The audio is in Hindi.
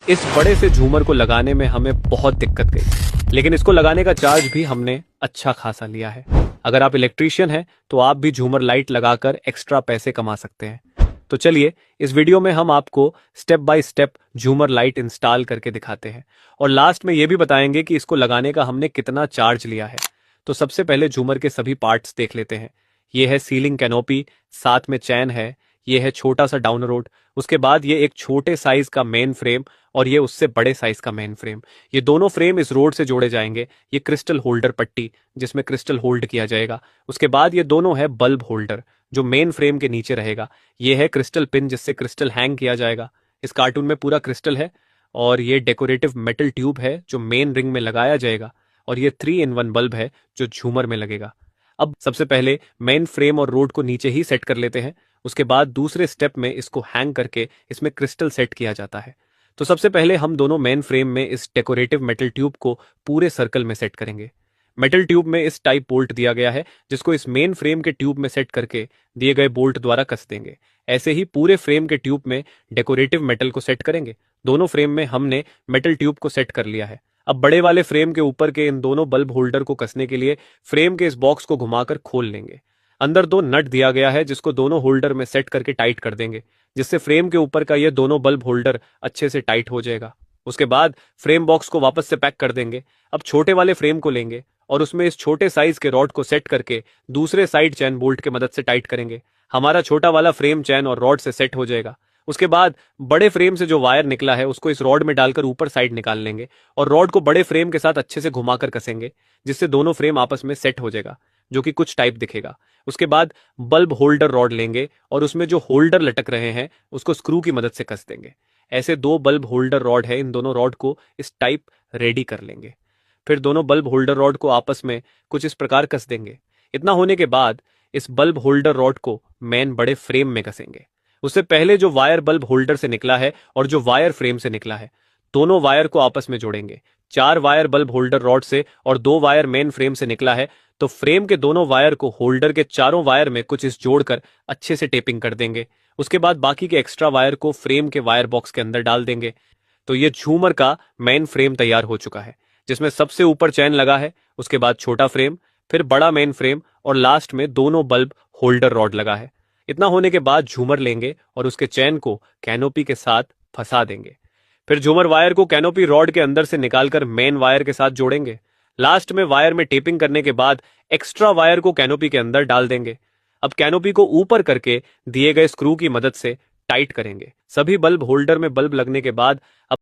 इस बड़े से झूमर को लगाने में हमें बहुत दिक्कत गई, लेकिन इसको लगाने का चार्ज भी हमने अच्छा खासा लिया है। अगर आप इलेक्ट्रीशियन हैं तो आप भी झूमर लाइट लगाकर एक्स्ट्रा पैसे कमा सकते हैं। तो चलिए इस वीडियो में हम आपको स्टेप बाय स्टेप झूमर लाइट इंस्टॉल करके दिखाते हैं और लास्ट में यह भी बताएंगे कि इसको लगाने का हमने कितना चार्ज लिया है। तो सबसे पहले झूमर के सभी पार्ट्स देख लेते हैं। ये है सीलिंग कैनोपी, साथ में चैन है, ये है छोटा सा डाउन रोड, उसके बाद ये एक छोटे साइज का मेन फ्रेम और ये उससे बड़े साइज का मेन फ्रेम। ये दोनों फ्रेम इस रोड से जोड़े जाएंगे। ये क्रिस्टल होल्डर पट्टी जिसमें क्रिस्टल होल्ड किया जाएगा। उसके बाद ये दोनों है बल्ब होल्डर जो मेन फ्रेम के नीचे रहेगा। ये है क्रिस्टल पिन जिससे क्रिस्टल हैंग किया जाएगा। इस कार्टून में पूरा क्रिस्टल है। और ये डेकोरेटिव मेटल ट्यूब है जो मेन रिंग में लगाया जाएगा। और ये 3-in-1 बल्ब है जो झूमर में लगेगा। अब सबसे पहले मेन फ्रेम और रोड को नीचे ही सेट कर लेते हैं। उसके बाद दूसरे स्टेप में इसको हैंग करके इसमें क्रिस्टल सेट किया जाता है। तो सबसे पहले हम दोनों मेन फ्रेम में इस डेकोरेटिव मेटल ट्यूब को पूरे सर्कल में सेट करेंगे। मेटल ट्यूब में इस टाइप बोल्ट दिया गया है जिसको इस मेन फ्रेम के ट्यूब में सेट करके दिए गए बोल्ट द्वारा कस देंगे। ऐसे ही पूरे फ्रेम के ट्यूब में डेकोरेटिव मेटल को सेट करेंगे। दोनों फ्रेम में हमने मेटल ट्यूब को सेट कर लिया है। अब बड़े वाले फ्रेम के ऊपर के इन दोनों बल्ब होल्डर को कसने के लिए फ्रेम के इस बॉक्स को घुमाकर खोल लेंगे। अंदर 2 नट दिया गया है जिसको दोनों होल्डर में सेट करके टाइट कर देंगे, जिससे फ्रेम के ऊपर का ये दोनों बल्ब होल्डर अच्छे से टाइट हो जाएगा। उसके बाद फ्रेम बॉक्स को वापस से पैक कर देंगे। अब छोटे वाले फ्रेम को लेंगे और उसमें इस छोटे साइज के रॉड को सेट करके दूसरे साइड चैन बोल्ट की मदद से टाइट करेंगे। हमारा छोटा वाला फ्रेम चैन और रॉड से सेट हो जाएगा। उसके बाद बड़े फ्रेम से जो वायर निकला है उसको इस रॉड में डालकर ऊपर साइड निकाल लेंगे और रॉड को बड़े फ्रेम के साथ अच्छे से घुमाकर कसेंगे, जिससे दोनों फ्रेम आपस में सेट हो जाएगा, जो कि कुछ टाइप दिखेगा। उसके बाद बल्ब होल्डर रॉड लेंगे और उसमें जो होल्डर लटक रहे हैं उसको स्क्रू की मदद से कस देंगे। ऐसे 2 बल्ब होल्डर रॉड है, इन दोनों रॉड को इस टाइप रेडी कर लेंगे। फिर दोनों बल्ब होल्डर रॉड को आपस में कुछ इस प्रकार कस देंगे। इतना होने के बाद इस बल्ब होल्डर रॉड को मेन बड़े फ्रेम में कसेंगे। उससे पहले जो वायर बल्ब होल्डर से निकला है और जो वायर फ्रेम से निकला है, दोनों वायर को आपस में जोड़ेंगे। 4 वायर बल्ब होल्डर रॉड से और 2 वायर मेन फ्रेम से निकला है, तो फ्रेम के दोनों वायर को होल्डर के चारों वायर में कुछ इस जोड़कर अच्छे से टेपिंग कर देंगे। उसके बाद बाकी के एक्स्ट्रा वायर को फ्रेम के वायर बॉक्स के अंदर डाल देंगे। तो ये झूमर का मेन फ्रेम तैयार हो चुका है, जिसमें सबसे ऊपर चैन लगा है, उसके बाद छोटा फ्रेम, फिर बड़ा मेन फ्रेम और लास्ट में दोनों बल्ब होल्डर रॉड लगा है। इतना होने के बाद झूमर लेंगे और उसके चैन को कैनोपी के साथ फंसा देंगे। फिर झूमर वायर को कैनोपी रॉड के अंदर से निकालकर मेन वायर के साथ जोड़ेंगे। लास्ट में वायर में टेपिंग करने के बाद एक्स्ट्रा वायर को कैनोपी के अंदर डाल देंगे। अब कैनोपी को ऊपर करके दिए गए स्क्रू की मदद से टाइट करेंगे। सभी बल्ब होल्डर में बल्ब लगने के बाद अब